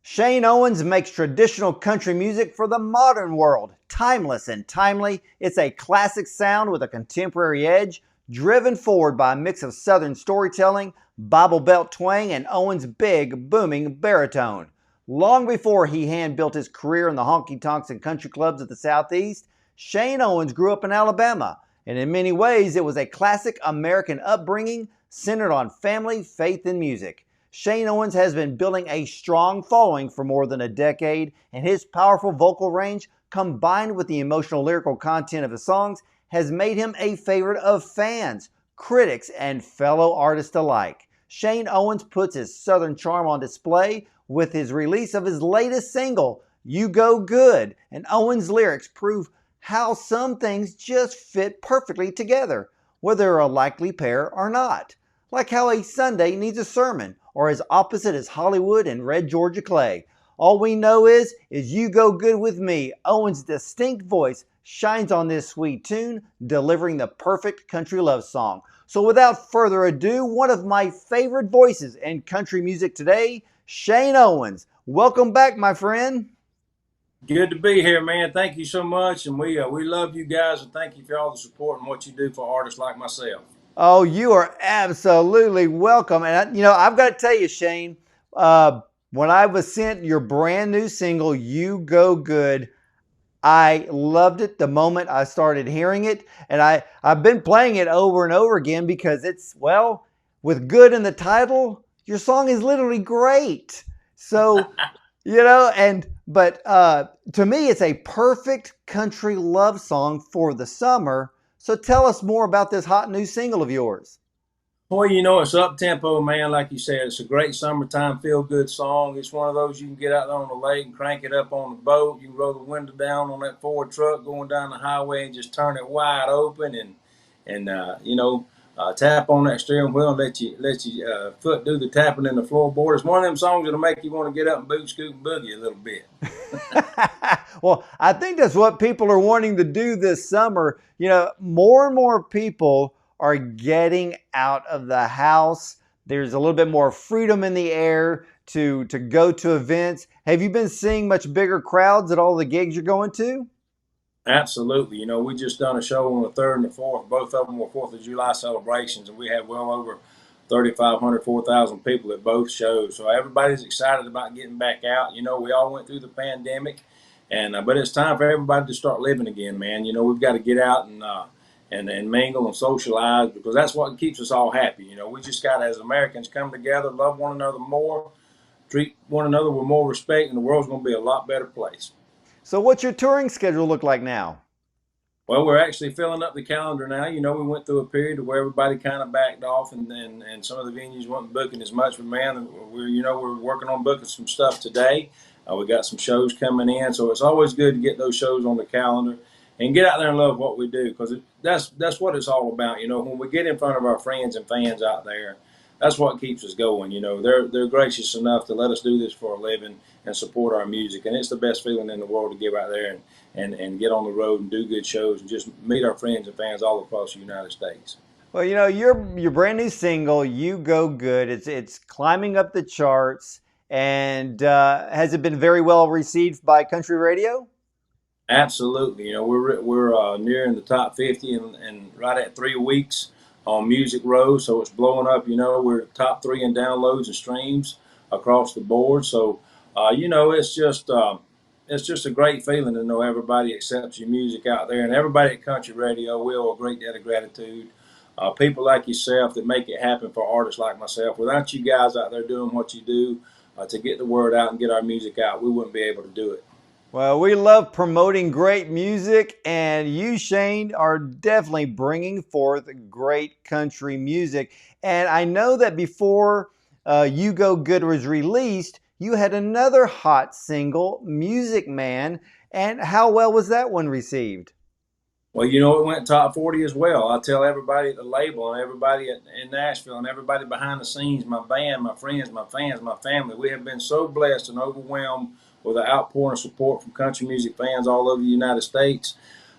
Shane Owens makes traditional country music for the modern world. Timeless and timely, it's a classic sound with a contemporary edge, driven forward by a mix of Southern storytelling, Bible Belt twang, and Owens' big, booming baritone. Long before he hand-built his career in the honky-tonks and country clubs of the Southeast, Shane Owens grew up in Alabama, and in many ways it was a classic American upbringing centered on family, faith, and music. Shane Owens has been building a strong following for more than a decade, and his powerful vocal range, combined with the emotional lyrical content of his songs, has made him a favorite of fans, critics, and fellow artists alike. Shane Owens puts his Southern charm on display with his release of his latest single, You Go Good, and Owens' lyrics prove how some things just fit perfectly together, whether they're a likely pair or not. Like how a Sunday needs a sermon, or as opposite as Hollywood and Red Georgia Clay. All we know is You Go Good With Me. Owens' distinct voice shines on this sweet tune, delivering the perfect country love song. So without further ado, one of my favorite voices in country music today, Shane Owens. Welcome back, my friend. Good to be here, man. Thank you so much, and we love you guys, and thank you for all the support and what you do for artists like myself. Oh, you are absolutely welcome. And, I've got to tell you, Shane, when I was sent your brand new single, You Go Good, I loved it the moment I started hearing it. And I've been playing it over and over again because it's, well, with good in the title, your song is literally great. So, but to me, it's a perfect country love song for the summer. So tell us more about this hot new single of yours. Well, it's up tempo, man. Like you said, it's a great summertime feel good song. It's one of those you can get out there on the lake and crank it up on the boat. You can roll the window down on that Ford truck going down the highway and just turn it wide open and tap on that steering wheel and let you foot do the tapping in the floorboard. It's one of them songs that'll make you want to get up and boot, scoot, and boogie a little bit. Well, I think that's what people are wanting to do this summer. More and more people are getting out of the house. There's a little bit more freedom in the air to go to events. Have you been seeing much bigger crowds at all the gigs you're going to? Absolutely. We just done a show on the 3rd and the 4th. Both of them were 4th of July celebrations, and we had well over 3,500, 4,000 people at both shows. So everybody's excited about getting back out. We all went through the pandemic, but it's time for everybody to start living again, man. We've got to get out and mingle and socialize because that's what keeps us all happy. We just got to, as Americans, come together, love one another more, treat one another with more respect, and the world's going to be a lot better place. So what's your touring schedule look like now? Well, we're actually filling up the calendar now. We went through a period where everybody kind of backed off, and some of the venues weren't booking as much. But man, we're working on booking some stuff today. We got some shows coming in, so it's always good to get those shows on the calendar and get out there and love what we do because that's what it's all about. When we get in front of our friends and fans out there, that's what keeps us going. They're gracious enough to let us do this for a living and support our music, and it's the best feeling in the world to get out there and get on the road and do good shows and just meet our friends and fans all across the United States. Well, your brand new single, You Go Good, it's climbing up the charts, and has it been very well received by country radio? Absolutely. We're nearing the top 50 and right at 3 weeks on Music Row, so it's blowing up. We're top 3 in downloads and streams across the board. So, it's just a great feeling to know everybody accepts your music out there, and everybody at country radio. We owe a great debt of gratitude. People like yourself that make it happen for artists like myself. Without you guys out there doing what you do to get the word out and get our music out, we wouldn't be able to do it. Well, we love promoting great music, and you, Shane, are definitely bringing forth great country music. And I know that before You Go Good was released, you had another hot single, Music Man. And how well was that one received? Well, it went top 40 as well. I tell everybody at the label and everybody in Nashville and everybody behind the scenes, my band, my friends, my fans, my family, we have been so blessed and overwhelmed with the outpouring of support from country music fans all over the United States.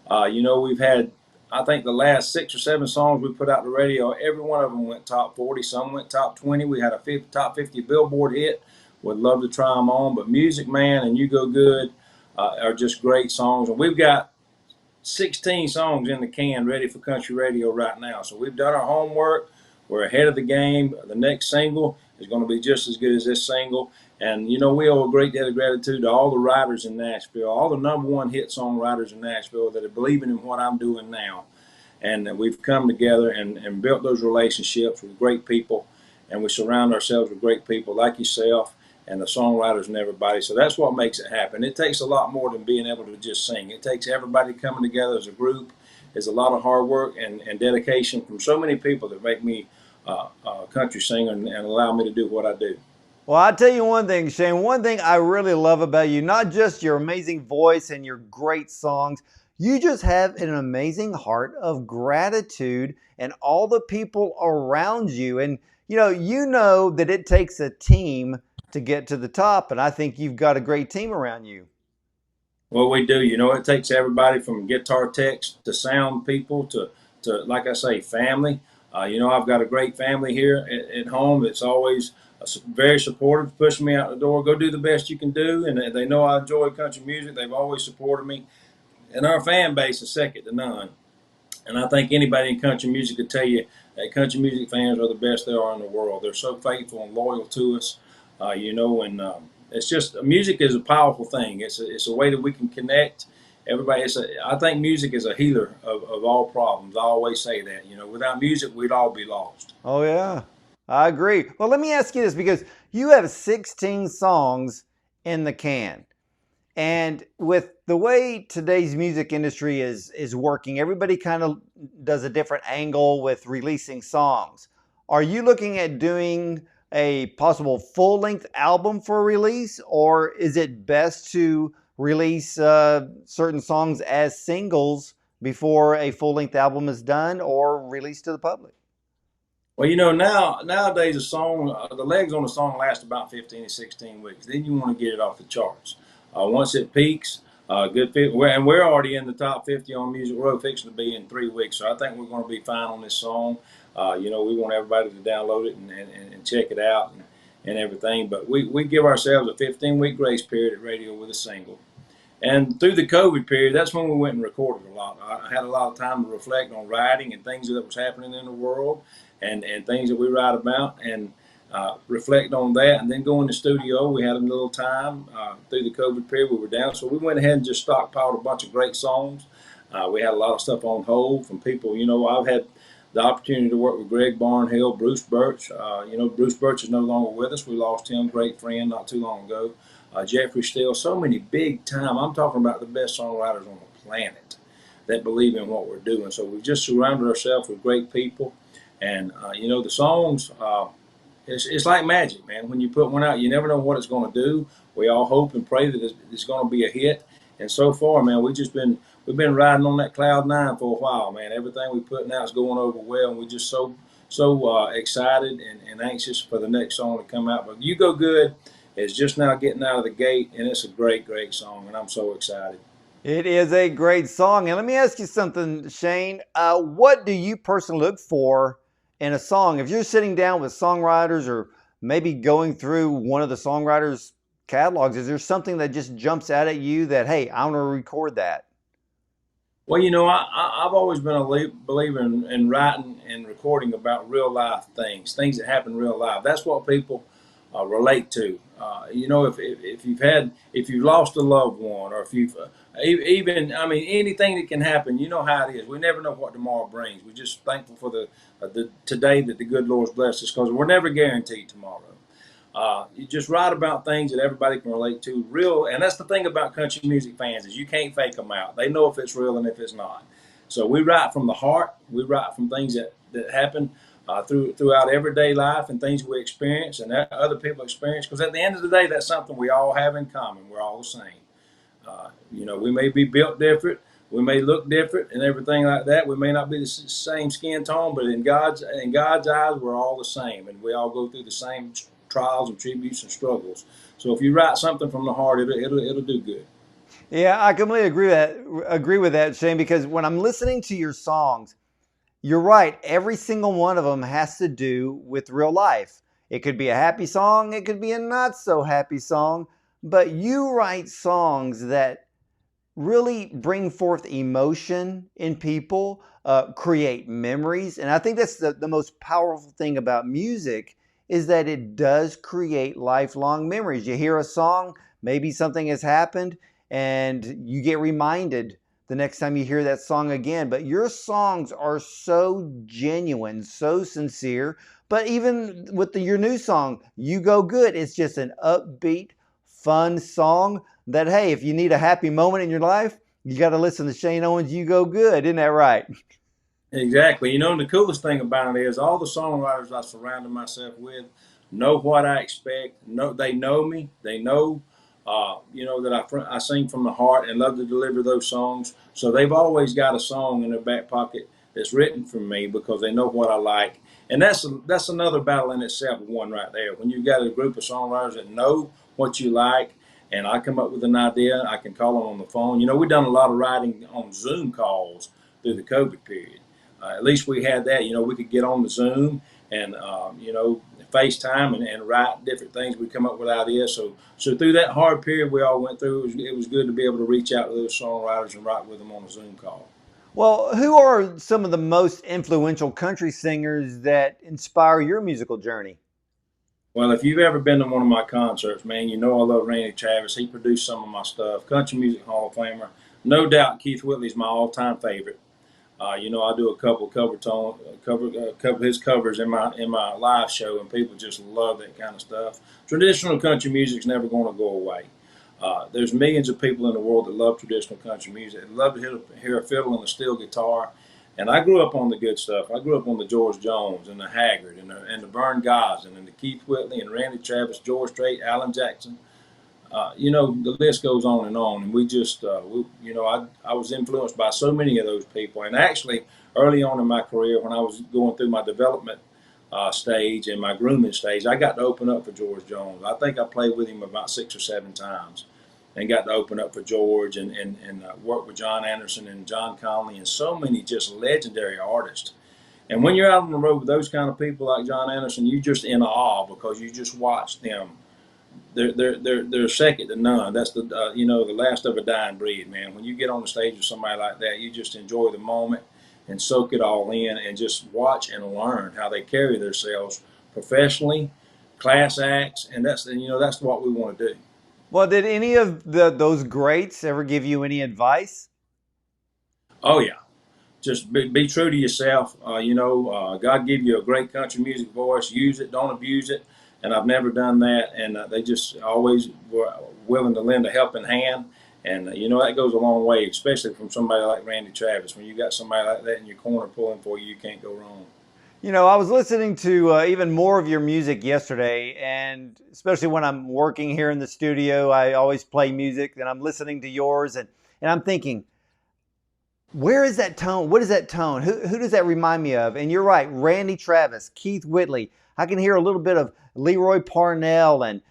We've had, I think, the last 6 or 7 songs we put out the radio, every one of them went top 40. Some went top 20. We had a top 50 Billboard hit Would love to try them on. But Music Man and You Go Good are just great songs. And we've got 16 songs in the can ready for country radio right now. So we've done our homework. We're ahead of the game. The next single is going to be just as good as this single. And, you know, we owe a great debt of gratitude to all the writers in Nashville, all the #1 hit songwriters in Nashville that are believing in what I'm doing now. And we've come together and built those relationships with great people. And we surround ourselves with great people like yourself and the songwriters and everybody. So that's what makes it happen. It takes a lot more than being able to just sing. It takes everybody coming together as a group. It's a lot of hard work and dedication from so many people that make me a country singer and allow me to do what I do. Well, I'll tell you one thing, Shane. One thing I really love about you, not just your amazing voice and your great songs, you just have an amazing heart of gratitude and all the people around you. And, you know that it takes a team to get to the top. And I think you've got a great team around you. Well, we do. You know, it takes everybody from guitar techs to sound people to like I say, family. You know, I've got a great family here at home that's always very supportive, pushing me out the door. Go do the best you can do. And they know I enjoy country music. They've always supported me. And our fan base is second to none. And I think anybody in country music could tell you that country music fans are the best there are in the world. They're so faithful and loyal to us, you know, and it's just music is a powerful thing. It's a way that we can connect. Everybody, I think music is a healer of all problems. I always say that. You know, without music, we'd all be lost. Oh, yeah, I agree. Well, let me ask you this, because you have 16 songs in the can. And with the way today's music industry is working, everybody kind of does a different angle with releasing songs. Are you looking at doing a possible full-length album for release, or is it best to release certain songs as singles before a full-length album is done or released to the public? Well, you know, nowadays a song, the legs on a song last about 15 to 16 weeks. Then you want to get it off the charts. Once it peaks, good fit, and we're already in the top 50 on Music Row, fixing to be in 3 weeks. So I think we're going to be fine on this song. You know, we want everybody to download it and check it out and everything. But we give ourselves a 15-week grace period at radio with a single. And through the COVID period, that's when we went and recorded a lot. I had a lot of time to reflect on writing and things that was happening in the world and things that we write about, and reflect on that, and then go in the studio. We had a little time through the COVID period. We were down, so we went ahead and just stockpiled a bunch of great songs. We had a lot of stuff on hold from people. You know, I've had the opportunity to work with Greg Barnhill, Bruce Birch. You know, Bruce Birch is no longer with us. We lost him, great friend, not too long ago. Jeffrey Steele, so many big time. I'm talking about the best songwriters on the planet that believe in what we're doing. So we've just surrounded ourselves with great people. And, you know, the songs, it's like magic, man. When you put one out, you never know what it's going to do. We all hope and pray that it's going to be a hit. And so far, man, we've been riding on that cloud nine for a while, man. Everything we're putting out is going over well, and we're just so excited and anxious for the next song to come out. But You Go Good is just now getting out of the gate, and it's a great, great song, and I'm so excited. It is a great song. And let me ask you something, Shane. What do you personally look for in a song? If you're sitting down with songwriters or maybe going through one of the songwriters' catalogs, is there something that just jumps out at you that, hey, I want to record that? Well, you know, I've always been a believer in writing and recording about real life things that happen in real life. That's what people relate to. You know, if you've lost a loved one, or if you've even, I mean, anything that can happen, you know how it is. We never know what tomorrow brings. We're just thankful for the today that the good Lord's blessed us, because we're never guaranteed tomorrow. You just write about things that everybody can relate to, real, and that's the thing about country music fans, is you can't fake them out. They know if it's real and if it's not. So we write from the heart. We write from things that happen throughout everyday life, and things we experience and that other people experience. Because at the end of the day, that's something we all have in common. We're all the same. You know, we may be built different, we may look different, and everything like that. We may not be the same skin tone, but in God's eyes, we're all the same, and we all go through the same trials and tributes and struggles. So if you write something from the heart, it'll do good. Yeah, I completely agree with that, Shane, because when I'm listening to your songs, you're right. Every single one of them has to do with real life. It could be a happy song, it could be a not so happy song, but you write songs that really bring forth emotion in people, create memories. And I think that's the most powerful thing about music is that it does create lifelong memories. You hear a song, maybe something has happened, and you get reminded the next time you hear that song again. But your songs are so genuine, so sincere. But even with your new song, You Go Good, it's just an upbeat, fun song that, hey, if you need a happy moment in your life, you got to listen to Shane Owens' You Go Good. Isn't that right? Exactly. You know, and the coolest thing about it is all the songwriters I surrounded myself with know what I expect. Know they know me. They know, that I sing from the heart and love to deliver those songs. So they've always got a song in their back pocket that's written for me because they know what I like. And that's another battle in itself, one right there. When you've got a group of songwriters that know what you like, and I come up with an idea, I can call them on the phone. You know, we've done a lot of writing on Zoom calls through the COVID period. At least we had that. You know, we could get on the Zoom and FaceTime and write different things. We come up with ideas. So through that hard period we all went through, it was good to be able to reach out to those songwriters and write with them on a Zoom call. Well, who are some of the most influential country singers that inspire your musical journey? Well, if you've ever been to one of my concerts, man, you know I love Randy Travis. He produced some of my stuff. Country Music Hall of Famer. No doubt Keith Whitley's my all-time favorite. I do a couple cover his covers in my live show, and people just love that kind of stuff. Traditional country music's never going to go away. There's millions of people in the world that love traditional country music. They love to hear a fiddle and a steel guitar. And I grew up on the good stuff. I grew up on the George Jones and the Haggard and the Vern Gosdin and the Keith Whitley and Randy Travis, George Strait, Alan Jackson. The list goes on and on. And we just, I was influenced by so many of those people. And actually, early on in my career, when I was going through my development stage and my grooming stage, I got to open up for George Jones. I think I played with him about 6 or 7 times and got to open up for George and work with John Anderson and John Conley and so many just legendary artists. And when you're out on the road with those kind of people like John Anderson, you're just in awe because you just watch them. They're second to none. That's the last of a dying breed, man. When you get on the stage with somebody like that, you just enjoy the moment and soak it all in and just watch and learn how they carry themselves professionally, class acts, and that's what we want to do. Well, did any of those greats ever give you any advice? Oh yeah, just be true to yourself. God give you a great country music voice. Use it, don't abuse it. And I've never done that. And they just always were willing to lend a helping hand. And that goes a long way, especially from somebody like Randy Travis. When you got somebody like that in your corner pulling for you, you can't go wrong. I was listening to even more of your music yesterday, and especially when I'm working here in the studio, I always play music, and I'm listening to yours, and I'm thinking, where is that tone? What is that tone? Who does that remind me of? And you're right, Randy Travis, Keith Whitley. I can hear a little bit of Leroy Parnell and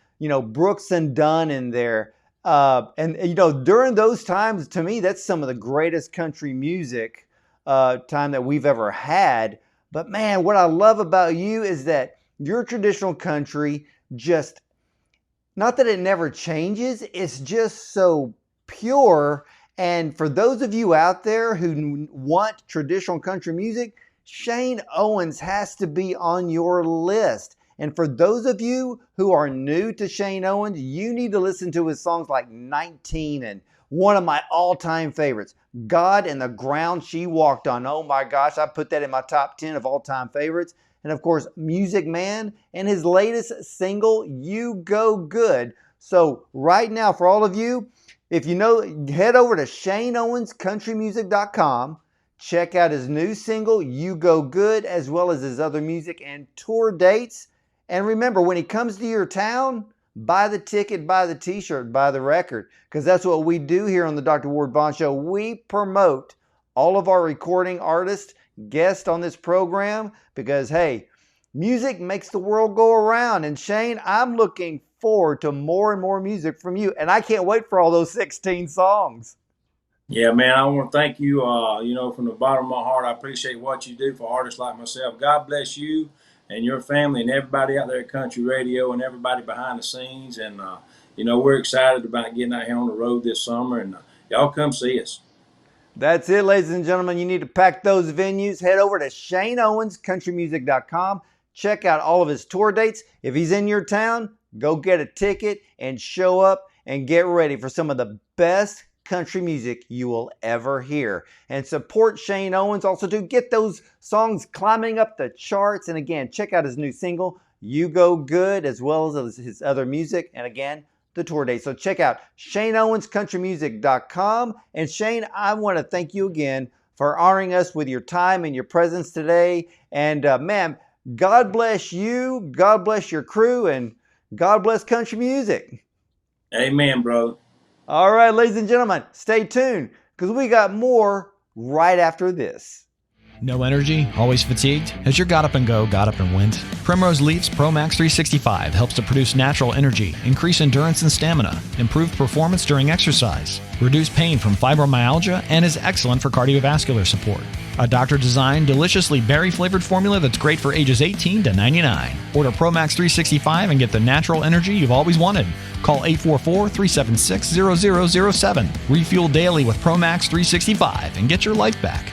Brooks and Dunn in there. During those times, to me, that's some of the greatest country music time that we've ever had. But man, what I love about you is that your traditional country just, not that it never changes, it's just so pure. And for those of you out there who want traditional country music, Shane Owens has to be on your list. And for those of you who are new to Shane Owens, you need to listen to his songs like 19 and one of my all-time favorites, God and the Ground She Walked On. Oh my gosh, I put that in my top 10 of all-time favorites. And of course, Music Man and his latest single, You Go Good. So right now, for all of you, if you know, head over to ShaneOwensCountryMusic.com. Check out his new single, You Go Good, as well as his other music and tour dates. And remember, when he comes to your town, buy the ticket, buy the t-shirt, buy the record, because that's what we do here on the Dr. Ward Bond Show. We promote all of our recording artists, guests on this program, because, hey, music makes the world go around. And Shane, I'm looking forward to more and more music from you, and I can't wait for all those 16 songs. Yeah, man, I want to thank you, from the bottom of my heart. I appreciate what you do for artists like myself. God bless you and your family and everybody out there at Country Radio and everybody behind the scenes. And, we're excited about getting out here on the road this summer, and y'all come see us. That's it, ladies and gentlemen. You need to pack those venues. Head over to ShaneOwensCountryMusic.com. Check out all of his tour dates. If he's in your town, go get a ticket and show up and get ready for some of the best country music you will ever hear. And support Shane Owens also to get those songs climbing up the charts. And again, check out his new single, You Go Good, as well as his other music. And again, the tour date. So check out ShaneOwensCountryMusic.com. And Shane, I want to thank you again for honoring us with your time and your presence today. And man, God bless you, God bless your crew, and God bless country music. Amen, bro. All right, ladies and gentlemen, stay tuned because we got more right after this. No energy? Always fatigued? Has your got up and go got up and went? Primrose Leaf's Pro Max 365 helps to produce natural energy, increase endurance and stamina, improve performance during exercise, reduce pain from fibromyalgia, and is excellent for cardiovascular support. A doctor-designed, deliciously berry-flavored formula that's great for ages 18 to 99. Order Pro Max 365 and get the natural energy you've always wanted. Call 844-376-0007. Refuel daily with Pro Max 365 and get your life back.